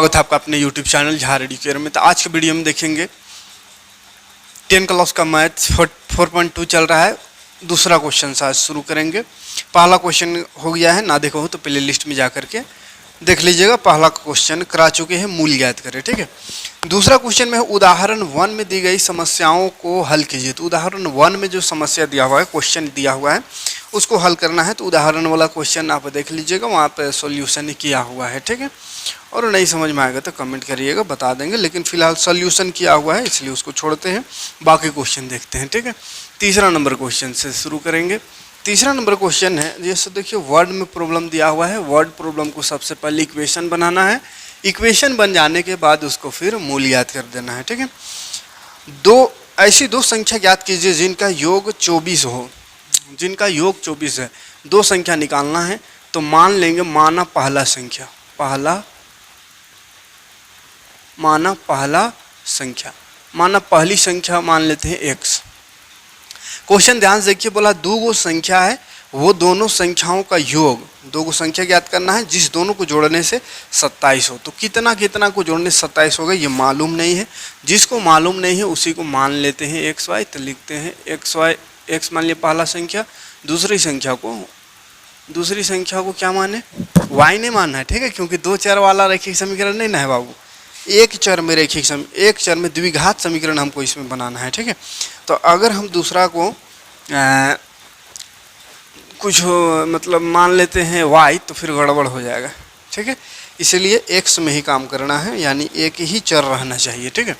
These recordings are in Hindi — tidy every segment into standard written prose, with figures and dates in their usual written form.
स्वागत है आपका अपने YouTube चैनल झार एडुकेयर में। तो आज के वीडियो में देखेंगे 10 क्लास का मैथ 4.2 चल रहा है। दूसरा क्वेश्चन से आज शुरू करेंगे। पहला क्वेश्चन हो गया है, ना देखो हो तो प्ले लिस्ट में जा करके देख लीजिएगा। पहला क्वेश्चन करा चुके हैं, मूल ज्ञात करें, ठीक है। दूसरा क्वेश्चन में उदाहरण 1 में दी गई समस्याओं को हल कीजिए। तो उदाहरण 1 में जो समस्या दिया हुआ है, क्वेश्चन दिया हुआ है, उसको हल करना है। तो उदाहरण वाला क्वेश्चन आप देख लीजिएगा, वहाँ पे सॉल्यूशन किया हुआ है, ठीक है। और नहीं समझ में आएगा तो कमेंट करिएगा, बता देंगे। लेकिन फिलहाल सॉल्यूशन किया हुआ है इसलिए उसको छोड़ते हैं, बाकी क्वेश्चन देखते हैं, ठीक है। तीसरा नंबर क्वेश्चन से शुरू करेंगे। तीसरा नंबर क्वेश्चन है, जैसे देखिए वर्ड में प्रॉब्लम दिया हुआ है। वर्ड प्रॉब्लम को सबसे पहले इक्वेशन बनाना है। इक्वेशन बन जाने के बाद उसको फिर मूल याद कर देना है, ठीक है। ऐसी दो संख्या ज्ञात कीजिए जिनका योग 24 हो। जिनका योग 24 है, दो संख्या निकालना है। तो मान लेंगे, माना पहला संख्या पहली संख्या मान लेते हैं x। क्वेश्चन ध्यान से देखिए, बोला दो गो संख्या है, वो दोनों संख्याओं का योग, दो गो संख्या ज्ञात करना है जिस दोनों को जोड़ने से 27 हो। तो कितना कितना को जोड़ने से 27 होगा ये मालूम नहीं है। जिसको मालूम नहीं है उसी को मान लेते हैं xy। तो लिखते हैं xy, x मान लिया पहला संख्या। दूसरी संख्या को क्या माने, y ने मानना है, ठीक है। क्योंकि दो चर वाला रैखिक समीकरण नहीं ना है बाबू, एक चर में द्विघात समीकरण हमको इसमें बनाना है, ठीक है। तो अगर हम दूसरा को कुछ मतलब मान लेते हैं y, तो फिर गड़बड़ हो जाएगा, ठीक है। इसलिए x में ही काम करना है, यानी एक ही चर रहना चाहिए, ठीक है।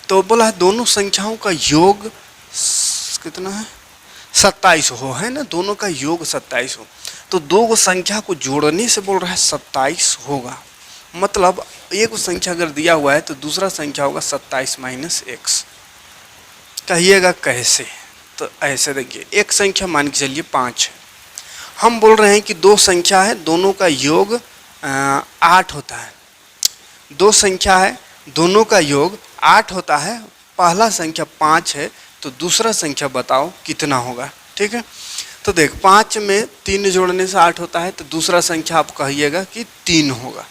तो बोला दोनों संख्याओं का योग कितना है, 27 हो, है ना। दोनों का योग 27 हो। तो दो संख्या को जोड़ने से बोल रहा है 27 होगा। मतलब एक संख्या अगर दिया हुआ है तो दूसरा संख्या होगा 27 माइनस x। कहिएगा कैसे, तो ऐसे देखिए, एक संख्या मान के चलिए 5 है। हम बोल रहे हैं कि दो संख्या है, दोनों का योग 8 होता है। दो संख्या है, दोनों का योग 8 होता है। पहला संख्या 5 है, तो दूसरा संख्या बताओ कितना होगा, ठीक है। तो देख, 5 में 3 जोड़ने से 8 होता है, तो दूसरा संख्या आप कहिएगा कि 3 होगा।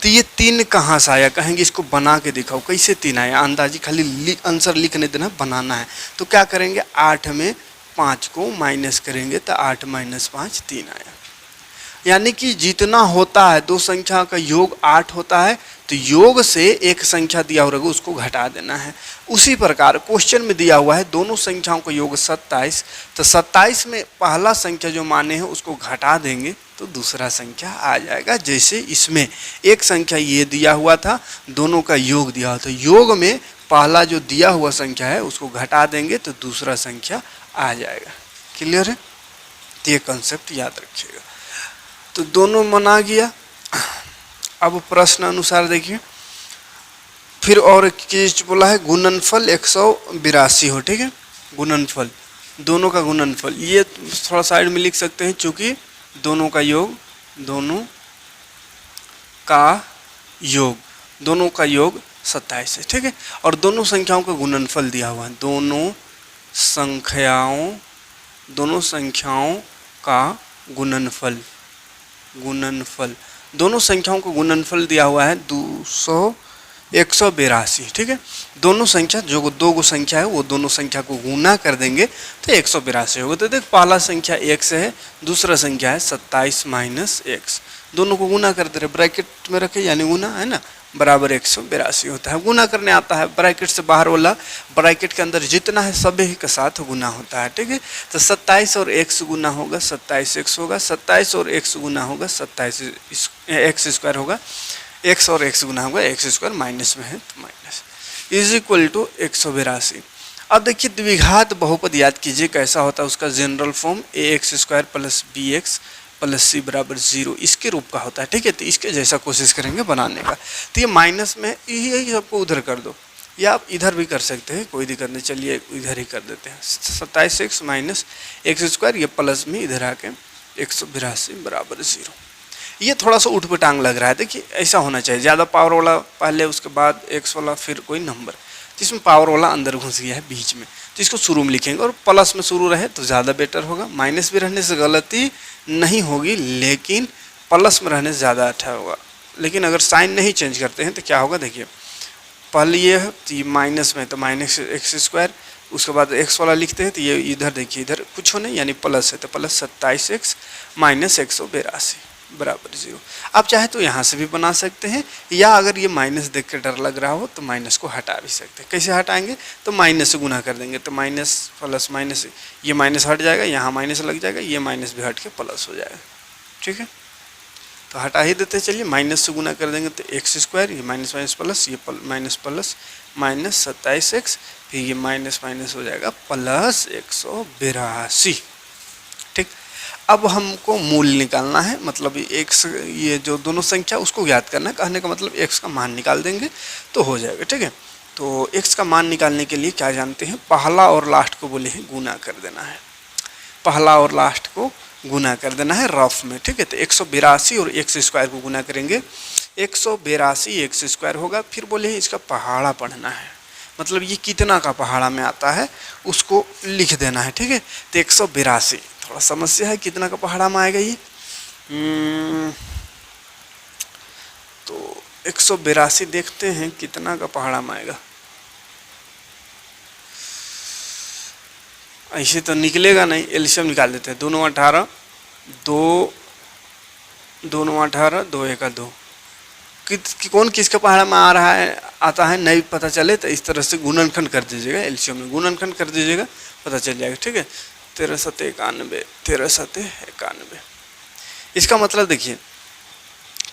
तो ये 3 कहाँ से आया, कहेंगे इसको बना के दिखाओ कैसे 3 आया। अंदाजी खाली आंसर लिखने देना, बनाना है। तो क्या करेंगे, 8 में 5 को माइनस करेंगे तो 8 माइनस 5 3 आया। यानी कि जितना होता है, दो संख्या का योग 8 होता है, तो योग से एक संख्या दिया हुआ होगा उसको घटा देना है। उसी प्रकार क्वेश्चन में दिया हुआ है दोनों संख्याओं का योग 27। तो 27 में पहला संख्या जो माने हैं उसको घटा देंगे तो दूसरा संख्या आ जाएगा। जैसे इसमें एक संख्या ये दिया हुआ था, दोनों का योग दिया हुआ था, योग में पहला जो दिया हुआ संख्या है उसको घटा देंगे तो दूसरा संख्या आ जाएगा। क्लियर है, तो ये कंसेप्ट याद रखिएगा। तो दोनों मना गया। अब प्रश्न अनुसार देखिए, फिर और एक चीज बोला है, गुणनफल 182 हो, ठीक है। गुणनफल, दोनों का गुणनफल, ये थोड़ा साइड में लिख सकते हैं चूंकि दोनों का योग 27 है, ठीक है। और दोनों संख्याओं का गुणनफल दिया हुआ है, दोनों संख्याओं का गुणनफल दोनों संख्याओं का गुणनफल दिया हुआ है 182, ठीक है। दोनों संख्या जो दो गो संख्या है वो दोनों संख्या को गुना कर देंगे तो 182 होगा। तो देख, पहला संख्या x है, दूसरा संख्या है 27 माइनस x। दोनों को गुना कर दे रहे, ब्रैकेट में रखे यानी गुना, है ना, बराबर 182 होता है। गुना करने आता है, ब्रैकेट से बाहर वाला ब्रैकेट के अंदर जितना है सभी के साथ गुना होता है, ठीक है। तो 27 और x गुना होगा 27x होगा, 27 और x गुना होगा 27 x स्क्वायर होगा, x और x गुना होगा x स्क्वायर, माइनस में है तो माइनस, इज इक्वल टू 182। अब देखिए द्विघात बहुपद याद कीजिए कैसा होता है, उसका general form ax square plus bx plus c बराबर 0 इसके रूप का होता है, ठीक है। तो इसके जैसा कोशिश करेंगे बनाने का। तो ये माइनस में यही सबको उधर कर दो, या आप इधर भी कर सकते हैं, कोई दिक्कत नहीं। चलिए इधर ही कर देते हैं, 27x माइनस x स्क्वायर, ये प्लस में इधर आके 182 बराबर 0। ये थोड़ा सा उठपटांग लग रहा है, देखिए ऐसा होना चाहिए, ज़्यादा पावर वाला पहले, उसके बाद x वाला, फिर कोई नंबर। जिसमें पावर वाला अंदर घुस गया है बीच में, तो इसको शुरू में लिखेंगे। और प्लस में शुरू रहे तो ज़्यादा बेटर होगा, माइनस भी रहने से गलती नहीं होगी, लेकिन प्लस में रहने से ज़्यादा अच्छा होगा। लेकिन अगर साइन नहीं चेंज करते हैं तो क्या होगा, देखिए पहले ये है तो ये माइनस में तो माइनस एक्स स्क्वायर, उसके बाद एक्स वाला लिखते हैं तो ये इधर देखिए इधर कुछ हो नहीं यानी प्लस है तो प्लस 27x माइनस 182 बराबर 0। आप चाहे तो यहाँ से भी बना सकते हैं, या अगर ये माइनस देख के डर लग रहा हो तो माइनस को हटा भी सकते हैं। कैसे हटाएंगे, तो माइनस से गुना कर देंगे तो माइनस प्लस माइनस, ये माइनस हट जाएगा, यहाँ माइनस लग जाएगा, ये माइनस भी हट के प्लस हो जाएगा। ठीक है, तो हटा ही देते हैं। चलिए माइनस से गुना कर देंगे तो एक्स स्क्वायर, ये माइनस माइनस प्लस, ये माइनस प्लस माइनस 27x, फिर ये माइनस माइनस हो जाएगा प्लस 182। ठीक, अब हमको मूल निकालना है, मतलब एक्स ये जो दोनों संख्या उसको ज्ञात करना है। कहने का मतलब एक्स का मान निकाल देंगे तो हो जाएगा। ठीक है, तो एक्स का मान निकालने के लिए क्या जानते हैं, पहला और लास्ट को बोले हैं गुना कर देना है, पहला और लास्ट को गुना कर देना है रफ में। ठीक है, तो 182 और एक्स स्क्वायर को गुना करेंगे, 182 एक्स स्क्वायर होगा। फिर बोले इसका पहाड़ा पढ़ना है, मतलब ये कितना का पहाड़ा में आता है उसको लिख देना है। ठीक है, तो 182 थोड़ा समस्या है, कितना का पहाड़ा में आएगा ये, तो 182 देखते हैं कितना का पहाड़ा में आएगा। ऐसे तो निकलेगा नहीं, एलसीएम निकाल देते हैं। दोनों 18, दोनों 18, 2 1 2, कौन किसका पहाड़ा में आ रहा है आता है नहीं पता चले तो इस तरह से गुणनखंड कर दीजिएगा, एलसीएम में गुणनखंड कर दीजिएगा, पता चल जाएगा। ठीक है, 13 7 91, 13 7 91। इसका मतलब देखिए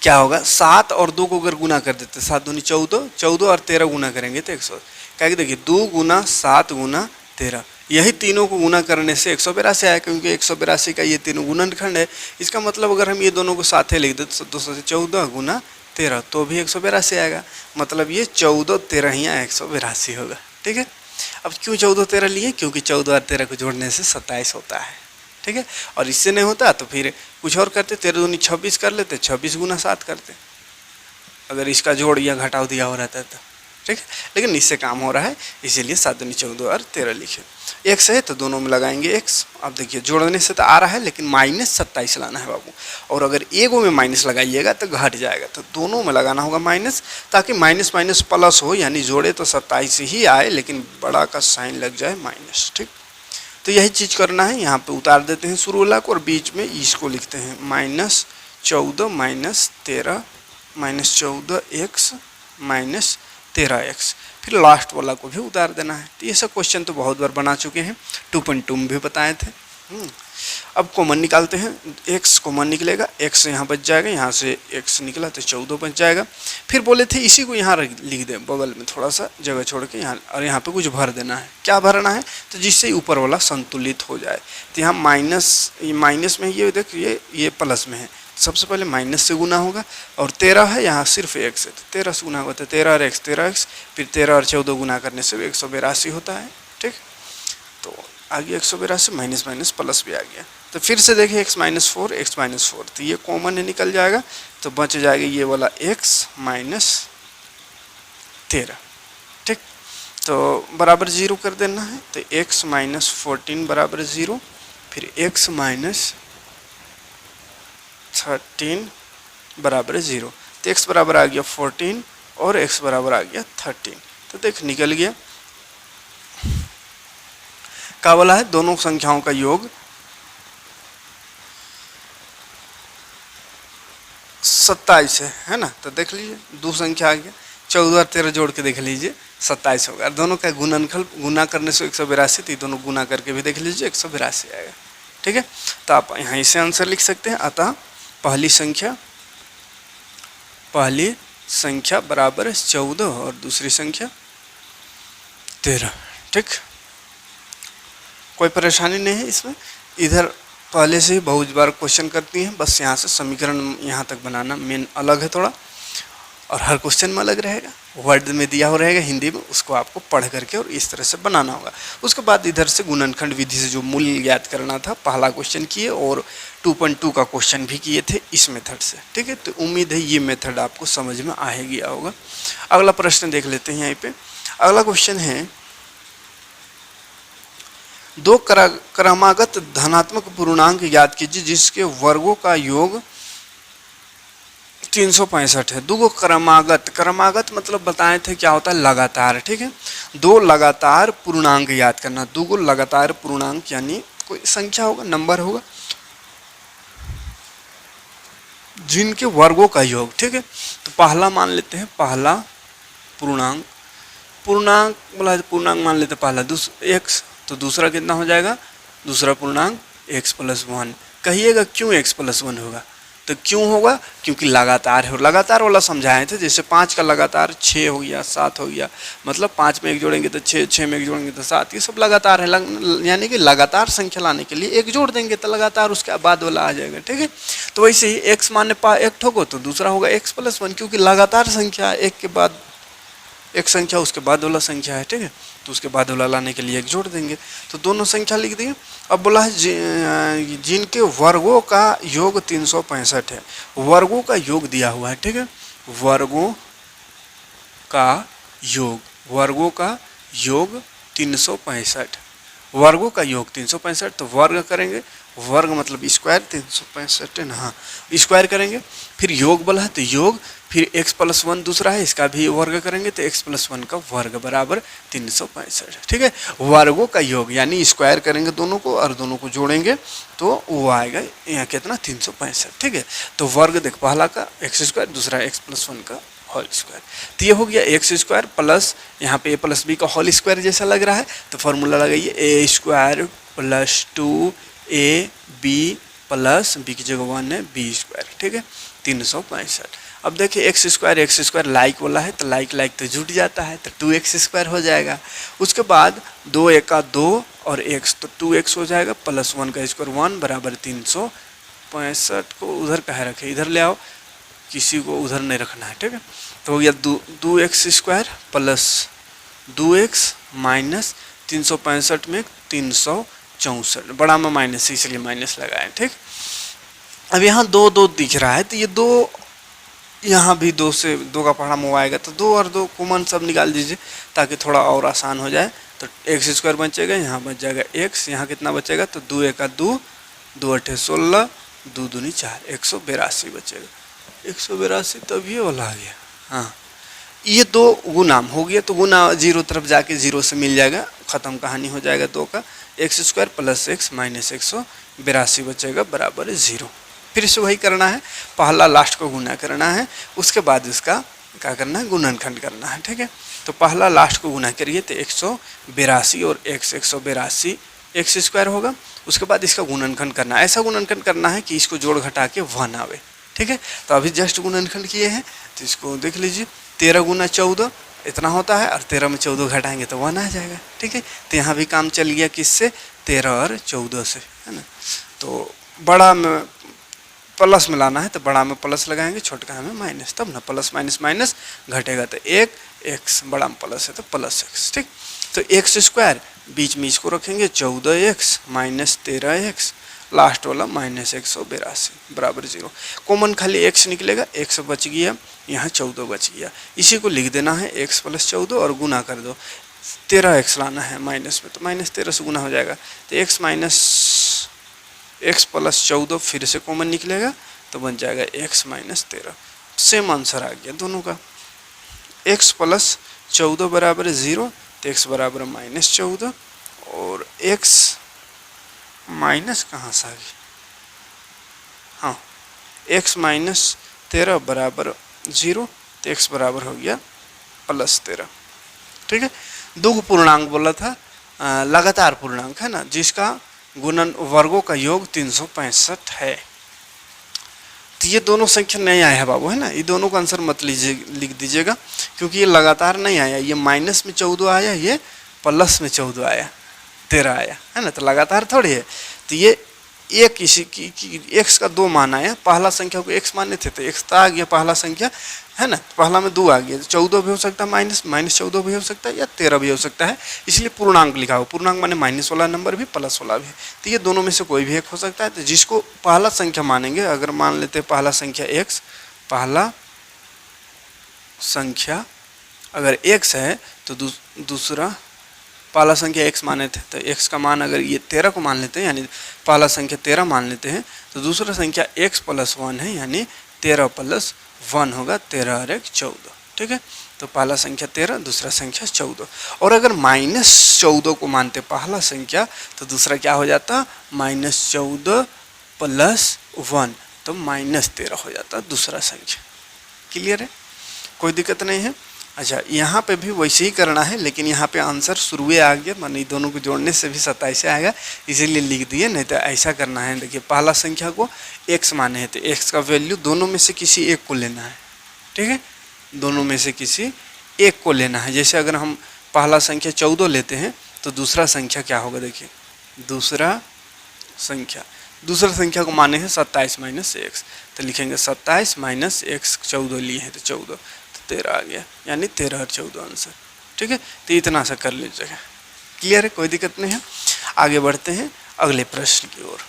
क्या होगा, 7 और 2 को अगर गुना कर देते, 7 दूनी 14, 14 और 13 गुना करेंगे तो 100। क्या देखिए 2 गुना 7 गुना 13, यही तीनों को गुना करने से 182 आया, क्योंकि 182 का ये तीनों गुणनखंड है। इसका मतलब अगर हम ये दोनों को साथ ही लिख देते तो 214 गुना 13 तो भी 182 आएगा, मतलब ये 14 13 ही 182 होगा। ठीक है, अब क्यों 14 13 लिए, क्योंकि 14 और 13 को जोड़ने से 27 होता है। ठीक है, और इससे नहीं होता तो फिर कुछ और करते, 13 दूनी 26 कर लेते, 26 गुना 7 करते, अगर इसका जोड़ या घटाव दिया हो रहता है तो। ठीक है, लेकिन इससे काम हो रहा है इसीलिए 7 दूनी 14 और 13 लिखे। एक्स है तो दोनों में लगाएंगे एक्स। अब देखिए जोड़ने से तो आ रहा है लेकिन माइनस 27 लाना है बाबू, और अगर एगो में माइनस लगाइएगा तो घट जाएगा, तो दोनों में लगाना होगा माइनस, ताकि माइनस माइनस प्लस हो, यानी जोड़े तो 27 ही आए लेकिन बड़ा का साइन लग जाए माइनस। ठीक, तो यही चीज़ करना है। यहाँ पे उतार देते हैं शुरू वाला को और बीच में इसको लिखते हैं minus 14 minus 13 minus 14 x minus 13 x, फिर लास्ट वाला को भी उतार देना है। तो ये सब क्वेश्चन तो बहुत बार बना चुके हैं, 2.2 में भी बताए थे। अब कॉमन निकालते हैं, x कॉमन निकलेगा, x यहाँ बच जाएगा, यहाँ से x निकला तो 14 बच जाएगा। फिर बोले थे इसी को यहाँ लिख दें बगल में थोड़ा सा जगह छोड़ के यहाँ, और यहाँ पे कुछ भर देना है। क्या भरना है, तो जिससे ऊपर वाला संतुलित हो जाए। तो यहाँ माइनस में ये देखिए ये प्लस में है, सबसे पहले माइनस से गुना होगा, और 13 है यहाँ सिर्फ x है तो 13 से गुना होगा, तो 13 और x 13x, फिर 13 और 14 गुना करने से 182 होता है। ठीक, तो आ गया 182, माइनस माइनस प्लस भी आ गया। तो फिर से देखिए x माइनस 4 तो ये कॉमन है निकल जाएगा, तो बच जाएगा ये वाला x माइनस 13। ठीक, तो बराबर 0 कर देना है, तो x माइनस 14 बराबर 0, फिर x माइनस 13 बराबर 0, तो x बराबर आ गया 14 और x बराबर आ गया 13। तो देख निकल गया, क्या बोला है, दोनों संख्याओं का योग 27 है ना। तो देख लीजिए दो संख्या आ गया, 14 और 13 जोड़ के देख लीजिए 27 होगा। दोनों का गुणनखंड गुना करने से 182, तो दोनों गुना करके भी देख लीजिए 182 आएगा। ठीक है, तो आप यहाँ इसे आंसर लिख सकते हैं। अतः पहली संख्या बराबर 14 और दूसरी संख्या 13। ठीक, कोई परेशानी नहीं है इसमें, इधर पहले से ही बहुत बार क्वेश्चन करती हैं, बस यहाँ से समीकरण यहाँ तक बनाना मेन अलग है थोड़ा, और हर क्वेश्चन में अलग रहेगा, वर्ड में दिया हो रहेगा हिंदी में, उसको आपको पढ़ करके और इस तरह से बनाना होगा। उसके बाद इधर से गुणनखंड विधि से जो मूल्य ज्ञात करना था, पहला क्वेश्चन किए और 2.2 का क्वेश्चन भी किए थे इस मेथड से। ठीक है, तो उम्मीद है ये मेथड आपको समझ में आ ही गया होगा। अगला प्रश्न देख लेते हैं यहाँ पे। अगला क्वेश्चन है, दो क्रमागत धनात्मक पूर्णांक याद कीजिए जिसके वर्गों का योग। 365 है। दूगो क्रमागत, क्रमागत मतलब बताए थे क्या होता है, लगातार, ठीक है। दो लगातार पूर्णांक याद करना, दूगो लगातार पूर्णांक यानी कोई संख्या होगा, नंबर होगा, जिनके वर्गों का योग, ठीक है। तो पहला मान लेते हैं, पहला पूर्णांक, पूर्णांक बोला पूर्णांक मान लेते हैं पहला x, तो दूसरा कितना हो जाएगा, दूसरा पूर्णांक x+1। कहिएगा क्यों x+1 होगा, तो क्यों होगा, क्योंकि लगातार है। लगातार वाला समझाए थे, जैसे 5 का लगातार 6 हो गया, 7 हो गया, मतलब 5 में एक जोड़ेंगे तो 6, 6 में एक जोड़ेंगे तो 7, ये सब लगातार है। यानी कि लगातार संख्या लाने के लिए एक जोड़ देंगे तो लगातार उसके बाद वाला आ जाएगा, ठीक है। तो वैसे ही x माने एक ठोको तो दूसरा होगा x+1, क्योंकि लगातार संख्या एक के बाद एक संख्या उसके बाद वाला संख्या है, ठीक है। तो उसके बाद वाला लाने के लिए एक जोड़ देंगे, तो दोनों संख्या लिख देंगे। अब बोला है जिनके वर्गों का योग 365 है, वर्गों का योग दिया हुआ है, ठीक है। वर्गों का योग, वर्गों का योग 365, वर्गों का योग 365, तो वर्ग करेंगे, वर्ग मतलब स्क्वायर, 365 है ना, हाँ स्क्वायर करेंगे, फिर योग बोला है तो योग, फिर x+1 दूसरा है, इसका भी वर्ग करेंगे तो x+1 का वर्ग बराबर 365, ठीक है। वर्गों का योग यानी स्क्वायर करेंगे दोनों को और दोनों को जोड़ेंगे तो वो आएगा यहाँ कितना 365, ठीक है। तो वर्ग देख, पहला का x², दूसरा x+1 का होल स्क्वायर, तो ये हो गया x² प्लस यहाँ पे a+b का होल स्क्वायर जैसा लग रहा है, तो फॉर्मूला लगाइए a² + 2ab प्लस b की जगह 1 है b², ठीक है, 365। अब देखिए x² लाइक वाला है, तो लाइक तो जुट जाता है, तो 2x² हो जाएगा। उसके बाद 2 × 2 और x, तो 2x हो जाएगा, प्लस 1 का स्क्वायर 1 बराबर 365 को उधर कहाँ रखे, इधर ले आओ, किसी को उधर नहीं रखना है, ठीक है। तो हो गया 2x² प्लस 2x माइनस 365 में 364, बड़ा में माइनस है इसलिए माइनस लगाए, ठीक। अब यहाँ 2 2 दिख रहा है, तो ये 2 यहाँ भी 2 से 2 का पहाड़ा मुँह आएगा, तो 2 और 2 कॉमन सब निकाल दीजिए ताकि थोड़ा और आसान हो जाए। तो x² बचेगा, यहाँ बच जाएगा x, यहाँ कितना बचेगा, तो 2 × 2, 2 × 8 16, 2 दूनी 4, 182 बचेगा, 182, तब ये वाला आ गया। हाँ, ये 2 गुना हो गया, तो गुना 0 तरफ जाके 0 से मिल जाएगा, ख़त्म कहानी हो जाएगा 2 का, x² प्लस x माइनस 182 बचेगा बराबर 0। फिर से वही करना है, पहला लास्ट को गुना करना है, उसके बाद इसका क्या करना है, गुणनखंड करना है, ठीक है। तो पहला लास्ट को गुना करिए तो 182 और x 182 x² होगा, उसके बाद इसका गुणनखंड करना है, ऐसा गुणनखंड करना है कि इसको जोड़ घटा के 1 आवे, ठीक है। तो अभी जस्ट गुणनखंड किए हैं, तो इसको देख लीजिए, 13 × 14 इतना होता है, और 13 में 14 घटाएंगे तो 1 आ जाएगा, ठीक है। तो यहाँ भी काम चल गया किससे, 13 और 14 से, है ना। तो बड़ा में प्लस में लाना है तो बड़ा में प्लस लगाएंगे, छोटका में माइनस, तब ना प्लस माइनस माइनस घटेगा, तो 1 x, बड़ा में प्लस है तो प्लस x, ठीक। तो x² बीच में इसको रखेंगे 14x माइनस 13x, लास्ट वाला माइनस 182 बराबर 0। कॉमन खाली x निकलेगा, x बच गया, यहाँ 14 बच गया, इसी को लिख देना है x + 14 और गुना कर दो, 13x लाना है माइनस में, तो माइनस 13 से गुना हो जाएगा, तो x + 14 फिर से कॉमन निकलेगा, तो बन जाएगा x - 13, सेम आंसर आ गया दोनों का। x + 14 बराबर 0, तो x बराबर -14, और x माइनस कहाँ से आ गई, हाँ x - 13 बराबर 0, तो x बराबर हो गया +13, ठीक है। दो पूर्णांक बोला था, लगातार पूर्णांक है ना, जिसका गुणन वर्गों का योग 365 है। तो ये दोनों संख्या नहीं आया है बाबू, है ना, ये दोनों का आंसर मत लीजिए, लिख दीजिएगा, क्योंकि ये लगातार नहीं आया, ये माइनस में 14 आया, ये प्लस में 14 आया, 13 आया, है ना, तो लगातार थोड़ी है। तो ये एक इसी की x का 2 मान आया, पहला संख्या को x माने थे तो x तो आ गया पहला संख्या, है ना, पहला में 2 आ गया, 14 भी हो सकता है, -14 भी हो सकता है, या 13 भी हो सकता है, इसलिए पूर्णांक लिखा हो। पूर्णांक माने माइनस वाला नंबर भी, प्लस वाला भी, तो ये दोनों में से कोई भी एक हो सकता है। तो जिसको पहला संख्या मानेंगे, अगर मान लेते हैं पहला संख्या x, पहला संख्या अगर x है तो दूसरा पहला संख्या x माने थे, तो x का मान अगर ये 13 को मान लेते हैं, यानी पहला संख्या 13 मान लेते हैं, तो दूसरा संख्या x + 1 है, यानी 13 प्लस 1 होगा 13 और 1 14, ठीक है। तो पहला संख्या 13, दूसरा संख्या 14। और अगर -14 को मानते पहला संख्या तो दूसरा क्या हो जाता, -14 प्लस 1, तो -13 हो जाता दूसरा संख्या। क्लियर है, कोई दिक्कत नहीं है। अच्छा, यहाँ पे भी वैसे ही करना है, लेकिन यहाँ पे आंसर शुरू आ गया, माने दोनों को जोड़ने से भी 27 आएगा, इसीलिए लिख दिए। नहीं तो ऐसा करना है, देखिए पहला संख्या को x माने हैं तो x का वैल्यू दोनों में से किसी एक को लेना है, ठीक है, दोनों में से किसी एक को लेना है। जैसे अगर हम पहला संख्या 14 लेते हैं तो दूसरा संख्या क्या होगा, देखिए दूसरा संख्या को माने हैं 27 माइनस x, तो लिखेंगे 27 माइनस x, 14 लिए हैं तो 14, तो 13 आ गया, यानी 13 और 14 आंसर, ठीक है। तो इतना सा कर लीजिएगा। क्लियर है, कोई दिक्कत नहीं है। आगे बढ़ते हैं अगले प्रश्न की ओर।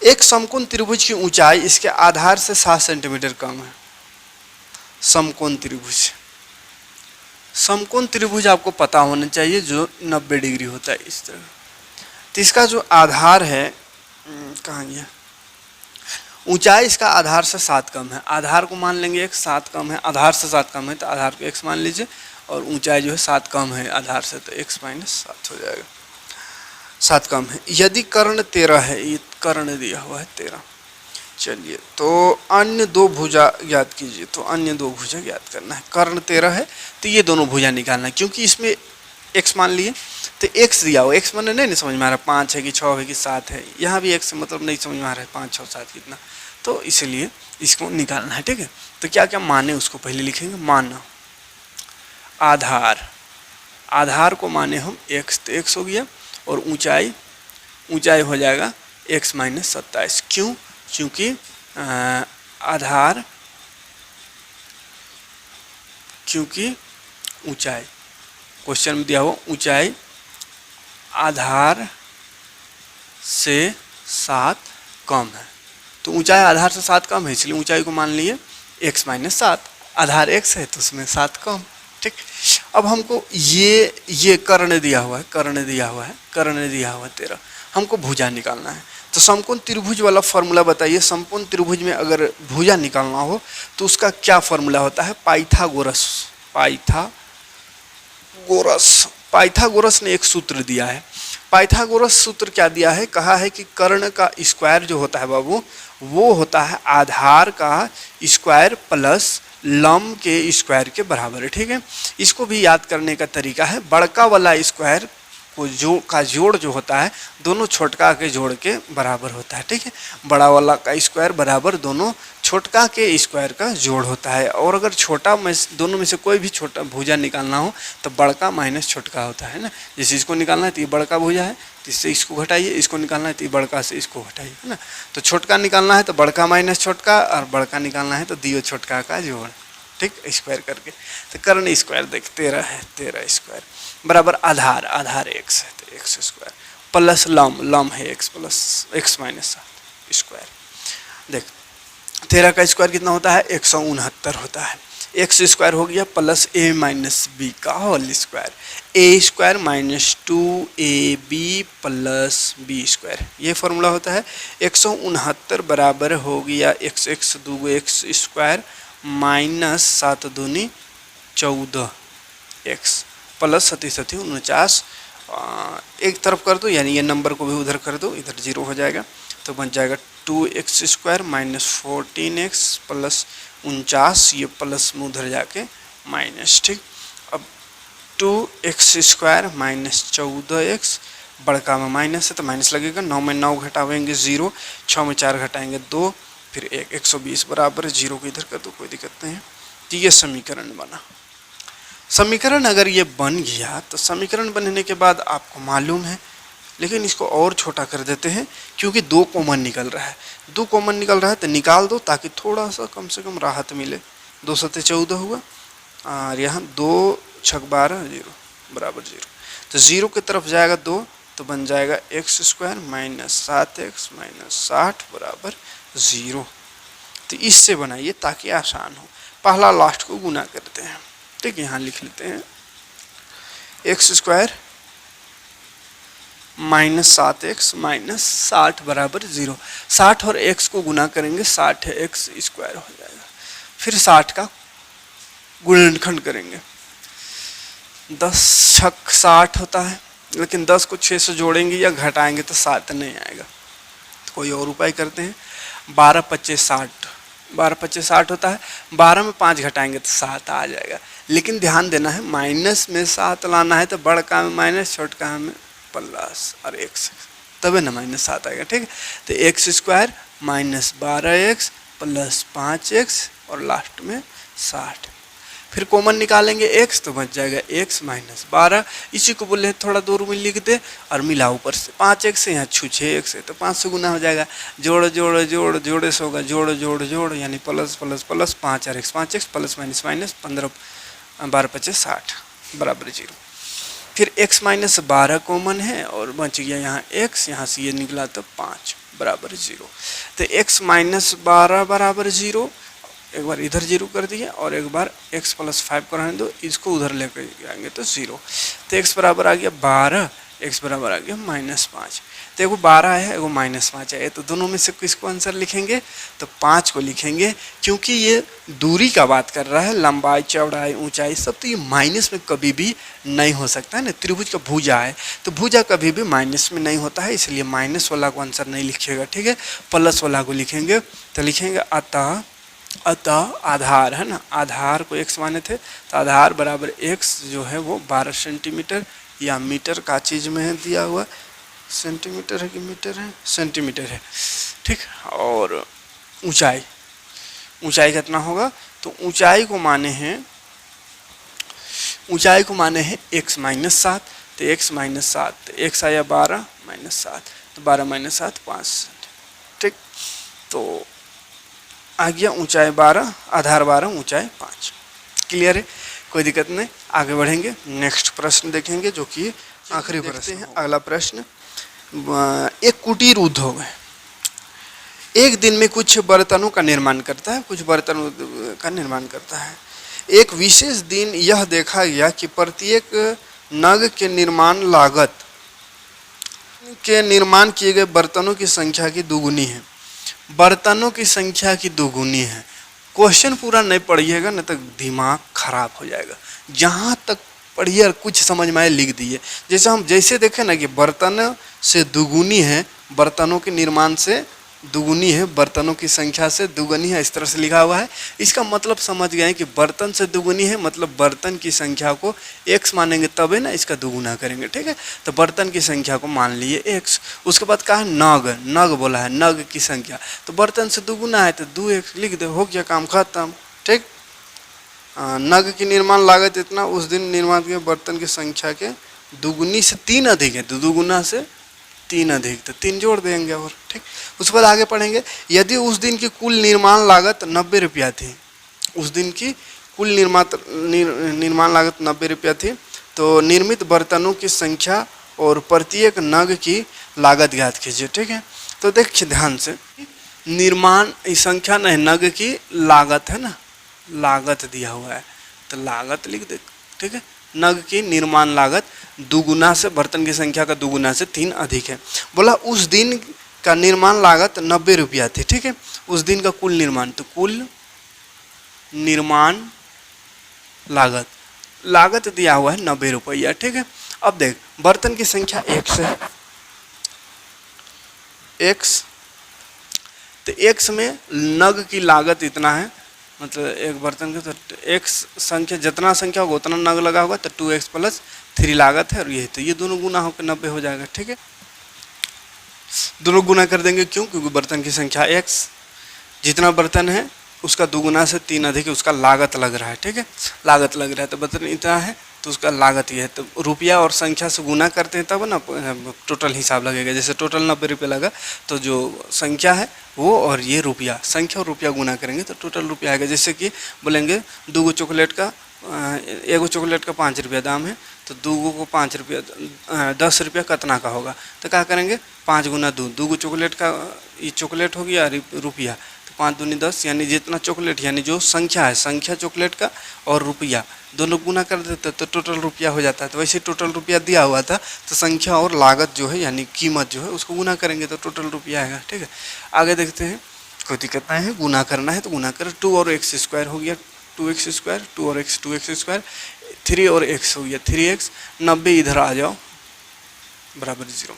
एक समकोण त्रिभुज की ऊंचाई इसके आधार से 7 सेंटीमीटर कम है। समकोण त्रिभुज आपको पता होना चाहिए, जो 90 डिग्री होता है इस तरह। तो इसका जो आधार है, कहाँ गया, ऊंचाई इसका आधार से 7 कम है। आधार को मान लेंगे x, 7 कम है, आधार से 7 कम है तो आधार को x मान लीजिए, और ऊंचाई जो है 7 कम है आधार से, तो x माइनस 7 हो जाएगा, 7 कम है। यदि कर्ण 13 है, ये कर्ण दिया हुआ है 13, चलिए तो अन्य दो भुजा ज्ञात कीजिए। तो अन्य दो भुजा ज्ञात करना है। कर्ण 13 है तो ये दोनों भुजा निकालना है, क्योंकि इसमें x मान लिए तो x दिया हो, x माने नहीं समझ में आ रहा 5 है कि 6 है कि 7 है, यहाँ भी x मतलब नहीं समझ में आ रहा है 5 6 7 कितना, तो इसलिए इसको निकालना है, ठीक है। तो क्या क्या माने उसको पहले लिखेंगे। माना आधार को माने हम x, तो x हो गया, और ऊंचाई हो जाएगा x माइनस 27। क्यों, क्योंकि आधार, क्योंकि ऊंचाई क्वेश्चन में दिया हुआ ऊंचाई आधार से 7 कम है, तो ऊंचाई आधार से 7 कम है, इसलिए ऊंचाई को मान लिए x माइनस 7, आधार x है तो उसमें 7 कम, ठीक। अब हमको ये कर्ण दिया हुआ है, कर्ण दिया हुआ 13, हमको भुजा निकालना है। तो समकोण त्रिभुज वाला फॉर्मूला बताइए। समकोण त्रिभुज में अगर भुजा निकालना हो तो उसका क्या फॉर्मूला होता है, पाइथागोरस ने एक सूत्र दिया है। पाइथागोरस सूत्र क्या दिया है, कहा है कि कर्ण का स्क्वायर जो होता है बाबू, वो होता है आधार का स्क्वायर प्लस लंब के स्क्वायर के बराबर है, ठीक है। इसको भी याद करने का तरीका है, बड़का वाला स्क्वायर को जोड़ जो होता है दोनों छोटका के जोड़ के बराबर होता है, ठीक है। बड़ा वाला का स्क्वायर बराबर दोनों छोटका के स्क्वायर का जोड़ होता है। और अगर छोटा में दोनों में से कोई भी छोटा भुजा निकालना हो तो बड़का माइनस छोटका होता है ना। जैसे इसको निकालना है तो ये बड़का भुजा है, तो इससे इसको घटाइए, इसको निकालना है तो ये बड़का से इसको घटाइए, है ना। तो छोटका निकालना है तो बड़का माइनस छोटका, और बड़का निकालना है तो दियो छोटका का जोड़, ठीक, स्क्वायर करके। तो कर्ण स्क्वायर देख 13 है, 13 स्क्वायर बराबर आधार x है तो x स्क्वायर प्लस लम है x plus x minus 7 square. देख 13 का स्क्वायर कितना होता है, 169 होता है। x स्क्वायर हो गया प्लस a माइनस बी का whole square, a square minus 2ab plus b square, ये फॉर्मूला होता है। 169 बराबर हो गया x 2x स्क्वायर माइनस 7 दूनी 14x प्लस 37 49, एक तरफ कर दो, यानी ये नंबर को भी उधर कर दो, इधर 0 हो जाएगा, तो बन जाएगा 2x square minus 14x plus 49, ये प्लस में उधर जाके माइनस, ठीक। अब 2x स्क्वायर माइनस 14x, बड़का में माइनस है तो माइनस लगेगा, 9 में 9 घटावेंगे 0, 6 में 4 घटाएंगे 2, फिर 120 बराबर 0 को इधर कर दो, कोई दिक्कत नहीं है। तो ये समीकरण बना। समीकरण अगर ये बन गया तो समीकरण बनने के बाद आपको मालूम है, लेकिन इसको और छोटा कर देते हैं, क्योंकि 2 कॉमन निकल रहा है। 2 कॉमन निकल रहा है तो निकाल दो, ताकि थोड़ा सा कम से कम राहत मिले। 2 7 14 हुआ, और यहाँ 2 6 12 0 बराबर 0, तो 0 की तरफ जाएगा 2, तो बन जाएगा x square minus 7x minus 60 बराबर 0। तो इससे बनाइए ताकि आसान हो। पहला लास्ट को गुना करते हैं, ठीक है। यहाँ लिख लेते हैं x स्क्वायर -7x -60 बराबर 0। 60 और x को गुना करेंगे 60x² हो जाएगा। फिर 60 का गुणनखंड करेंगे, 10 छक 60 होता है, लेकिन 10 को 6 से जोड़ेंगे या घटाएंगे तो 7 नहीं आएगा। तो कोई और उपाय करते हैं। 12 25 60, 12 25 60 होता है, 12 में 5 घटाएंगे तो 7 आ जाएगा। लेकिन ध्यान देना है, माइनस में 7 लाना है तो बड़का में माइनस, छोटका में प्लस और x, तबे ना -7 आएगा। ठीक है, तो x² -12x प्लस 5x और लास्ट में 60। फिर कॉमन निकालेंगे x तो बच जाएगा x -12। इसी को बोले थोड़ा दूर में लिख दे और मिला ऊपर से 5x से यहाँ 6x है तो 5 से गुना हो जाएगा। जोड़ जोड़ जोड़ जोड़े से होगा जोड़ जोड़ जोड़ यानी प्लस प्लस प्लस 5 और x 5x plus minus minus 15 12 25 60 बराबर 0। फिर x -12 कॉमन है और बच गया यहाँ x, यहाँ से ये निकला तो 5 बराबर 0। तो x -12 बराबर 0, एक बार इधर 0 कर दिए और एक बार x + 5 को रहने दो, इसको उधर लेकर जाएंगे तो 0। तो x बराबर आ गया 12, x बराबर आ गया -5। तो एगो 12 है, एगो -5 है, तो दोनों में से किसको आंसर लिखेंगे? तो 5 को लिखेंगे, क्योंकि ये दूरी का बात कर रहा है, लंबाई चौड़ाई ऊंचाई सब, तो ये माइनस में कभी भी नहीं हो सकता है ना। त्रिभुज का भुजा है तो भुजा कभी भी माइनस में नहीं होता है, इसलिए माइनस वाला को आंसर नहीं लिखिएगा। ठीक है, प्लस वाला को लिखेंगे। तो लिखेंगे अतः आधार है ना, आधार को x माने थे तो आधार बराबर x जो है वो 12 सेंटीमीटर, या मीटर का चीज़ में है दिया हुआ, सेंटीमीटर है कि मीटर है, सेंटीमीटर है। ठीक, और ऊंचाई कितना होगा? तो ऊंचाई को माने हैं x -7, तो x -7, तो x आया 12 -7, तो 12 -7 5। ठीक, तो आ गया ऊंचाई 12, आधार 12, ऊंचाई 5। क्लियर है, कोई दिक्कत नहीं। आगे बढ़ेंगे, नेक्स्ट प्रश्न देखेंगे जो कि आखिरी प्रश्न है। अगला प्रश्न, एक कुटीर उद्योग है, एक दिन में कुछ बर्तनों का निर्माण करता है, एक विशेष दिन यह देखा गया कि प्रत्येक नग के निर्माण किए गए बर्तनों की संख्या की दुगुनी है। बर्तनों की संख्या की दुगुनी है। क्वेश्चन पूरा नहीं पढ़िएगा न तो दिमाग खराब हो जाएगा। जहाँ तक पढ़िए और कुछ समझ में आए लिख दिए। जैसे देखें ना कि बर्तन से दुगुनी है, बर्तनों के निर्माण से दुगुनी है, बर्तनों की संख्या से दुगुनी है, इस तरह से लिखा हुआ है। इसका मतलब समझ गए कि बर्तन से दुगुनी है, मतलब बर्तन की संख्या को x मानेंगे तब है ना इसका दुगुना करेंगे। ठीक है, तो बर्तन की संख्या को मान लिए x। उसके बाद कहा नग बोला है, नग की संख्या, तो बर्तन से दुगुना है तो 2x लिख दे, हो गया काम खत्म। ठीक, नग की निर्माण लागत इतना, उस दिन निर्माण के बर्तन की संख्या के दुगुनी से 3 अधिक है, तो दुगुना से 3 अधिक, तो 3 जोड़ देंगे। और ठीक, उसके बाद आगे पढ़ेंगे, यदि उस दिन की कुल निर्माण लागत 90 रुपया थी, उस दिन की कुल निर्माण लागत 90 रुपया थी, तो निर्मित बर्तनों की संख्या और प्रत्येक नग की लागत ज्ञात कीजिए। ठीक है, तो देखिए ध्यान से, निर्माण संख्या नहीं, नग की लागत है ना, लागत दिया हुआ है तो लागत लिख दे। ठीक है, नग की निर्माण लागत दुगुना से, बर्तन की संख्या का दुगुना से 3 अधिक है। बोला उस दिन का निर्माण लागत 90 रुपया थी। ठीक है, उस दिन का कुल निर्माण, तो कुल निर्माण लागत दिया हुआ है 90 रुपया। ठीक है, अब देख बर्तन की संख्या x है, x, तो x में नग की लागत इतना है, मतलब एक बर्तन के, तो x संख्या जितना संख्या होगा उतना नग लगा होगा, तो 2x + 3 लागत है, और ये तो ये दोनों गुना होकर 90 हो जाएगा। ठीक है, दोनों गुना कर देंगे, क्यों? क्योंकि बर्तन की संख्या x, जितना बर्तन है उसका दुगुना से 3 अधिक है, उसका लागत लग रहा है। ठीक है, लागत लग रहा है, तो बर्तन इतना है तो उसका लागत ये है, तो रुपया और संख्या से गुना करते हैं तब ना टोटल हिसाब लगेगा। जैसे टोटल 90 रुपये लगा, तो जो संख्या है वो और ये रुपया, संख्या और रुपया गुना करेंगे तो टोटल रुपया आएगा। जैसे कि बोलेंगे 2 चॉकलेट का, एगो चॉकलेट का 5 रुपया दाम है, तो 2 को 5 रुपया, 10 रुपया कितना का होगा, तो क्या करेंगे 5 गुना 2, 2 चॉकलेट का ये चॉकलेट हो गया रुपया, तो 5 दूनी 10, यानी जितना चॉकलेट, यानी जो संख्या है, संख्या चॉकलेट का और रुपया दोनों गुना कर देते तो टोटल रुपया हो जाता है। तो वैसे टोटल रुपया दिया हुआ था तो संख्या और लागत जो है यानी कीमत जो है उसको गुना करेंगे तो टोटल रुपया आएगा। ठीक है, आगे देखते हैं। कोई दिक्कत नहीं है, गुना करना है तो गुना कर। 2 और x स्क्वायर हो गया 2x स्क्वायर, 2 और x 2x स्क्वायर, 3 और x हो गया 3x, 90 इधर आ जाओ बराबर 0।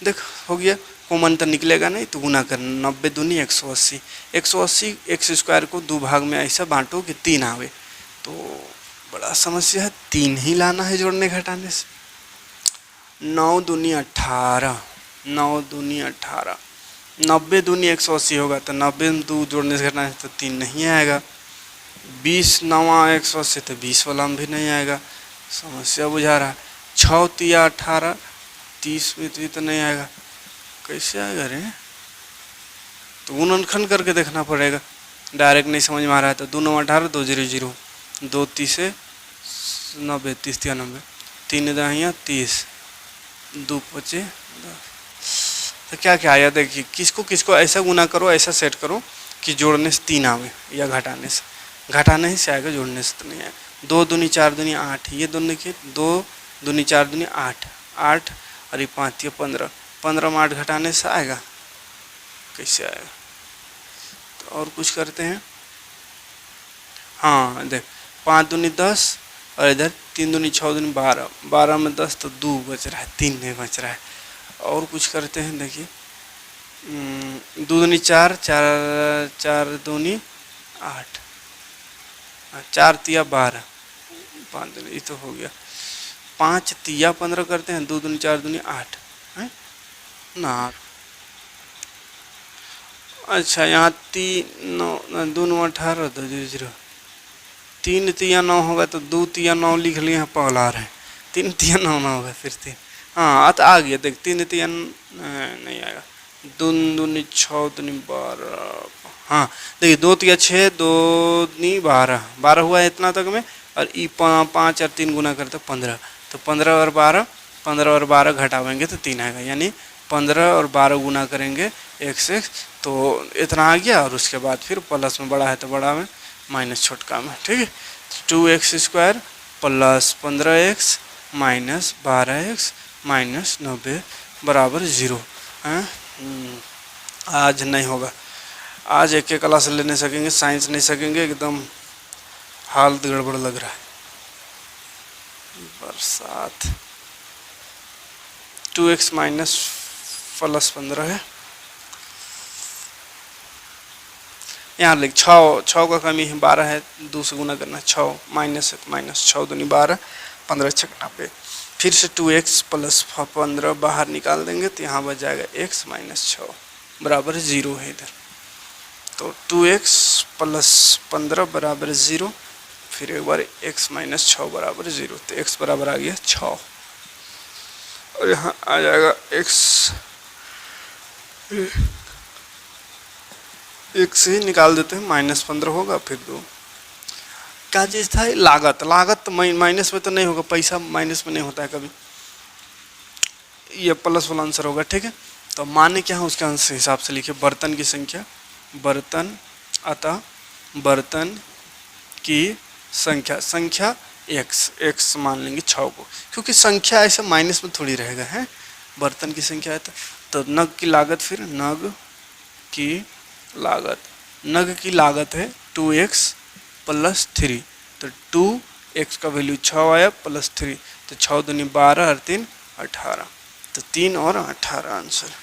देख हो गया, कॉमन तो निकलेगा नहीं तो गुना करना। 90 दूनी 180, 180 x स्क्वायर को 2 भाग में ऐसा बांटो कि 3 आवे। तो बड़ा समस्या है, 3 ही लाना है जोड़ने घटाने से। 9 दूनी 18, 9 दूनी 18, 90 दूनी 180 होगा तो 90 में 2 जोड़ने से घटाने से तो 3 नहीं आएगा। 20 9 180 तो 20 वाला में भी नहीं आएगा, समस्या बुझा रहा है। 6 तिया 18, 30 में तो नहीं आएगा, कैसे आएगा रे? तो गुणनखंड करके देखना पड़ेगा, डायरेक्ट नहीं समझ में आ रहा है। तो 2 9 18, 2 0 0, 2 30 90, 30 तिया 90, 3 दहिया 30, 2 5 तो क्या क्या आया देखिए। किसको किसको ऐसा गुना करो, ऐसा सेट करो कि जोड़ने से 3 आवे या घटाने से आएगा, जोड़ने से तो नहीं आएगा। 2 दूनी 4 दूनी 8, ये दोनों देखिए 2 दूनी 4 दूनी 8, 8 और ये 5 15, 15 में 8 घटाने से आएगा, कैसे आएगा? तो और कुछ करते हैं। हाँ देख 5 दूनी 10 और इधर 3 दूनी 6 दूनी 12, 12 में 10 तो 2 बच रहा है, 3 नहीं बच रहा है। और कुछ करते हैं, देखिए 2 दूनी 4, 4 दूनी 8, 4 तिया 12, 5 दूनी ये तो हो गया। 5 तिया 15 करते हैं, 2 दूनी 4 दूनी 8 है ना। अच्छा यहाँ 3 9 2 9 18, 2 0, 3 तिया 9 होगा तो 2 तिया 9 लिख लिए हैं, पगला रहे हैं। 3 तिया 9 ना होगा फिर 3, हाँ तो आ गया देख। 3 तिया नहीं आएगा, 2 दूनी 6 दूनी 12, हाँ देखिए 2 तिया 6, 2 दूनी 12, 12 हुआ है इतना तक में। और ई 5 और 3 गुना करते 15, तो 15 और 12, 15 और 12 घटावेंगे तो 3 आएगा, यानी 15 और 12 गुना करेंगे x तो इतना आ गया। और उसके बाद फिर प्लस में बड़ा है तो बड़ा में, माइनस छोटका में। ठीक है, 2x square plus 15x minus 12x minus 90 बराबर 0 है। आज नहीं होगा, आज एक क्लास ले नहीं सकेंगे, साइंस नहीं सकेंगे, एकदम हालत गड़बड़ लग रहा है। बरसात 2x माइनस प्लस 15 है, यहाँ लिख 6 का कमी है, 12 है, 2 से गुना करना, 6 माइनस है तो माइनस 6 दूनी 12, 15 6 90। फिर से 2x प्लस 15 बाहर निकाल देंगे तो यहाँ बच जाएगा x माइनस 6 बराबर 0 है इधर। तो 2x प्लस 15 बराबर 0, फिर एक बार x माइनस 6 बराबर 0, तो x बराबर आ गया 6 और यहाँ आ जाएगा x से ही निकाल देते हैं, माइनस 15 होगा फिर 2। क्या चीज़ था लागत, लागत माइनस में तो नहीं होगा, पैसा माइनस में नहीं होता है कभी, ये प्लस वाला आंसर होगा। ठीक है, तो माने क्या है उसके आंसर हिसाब से लिखिए। बर्तन की संख्या, बर्तन अतः बर्तन की संख्या, संख्या x मान लेंगे 6 को, क्योंकि संख्या ऐसा माइनस में थोड़ी रहेगा है। बर्तन की संख्या है तो नग की लागत, फिर नग की लागत, नग की लागत है 2x प्लस 3, तो 2x का वैल्यू 6 आया प्लस 3, तो 6 दूनी 12 और 3 18, तो 3 और 18 आंसर।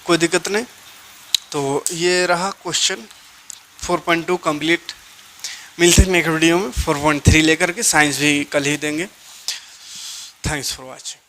कोई दिक्कत नहीं। तो ये रहा क्वेश्चन 4.2 कंप्लीट। मिलते हैं नेक्स्ट वीडियो में 4.3 लेकर के, साइंस भी कल ही देंगे। Thanks for watching.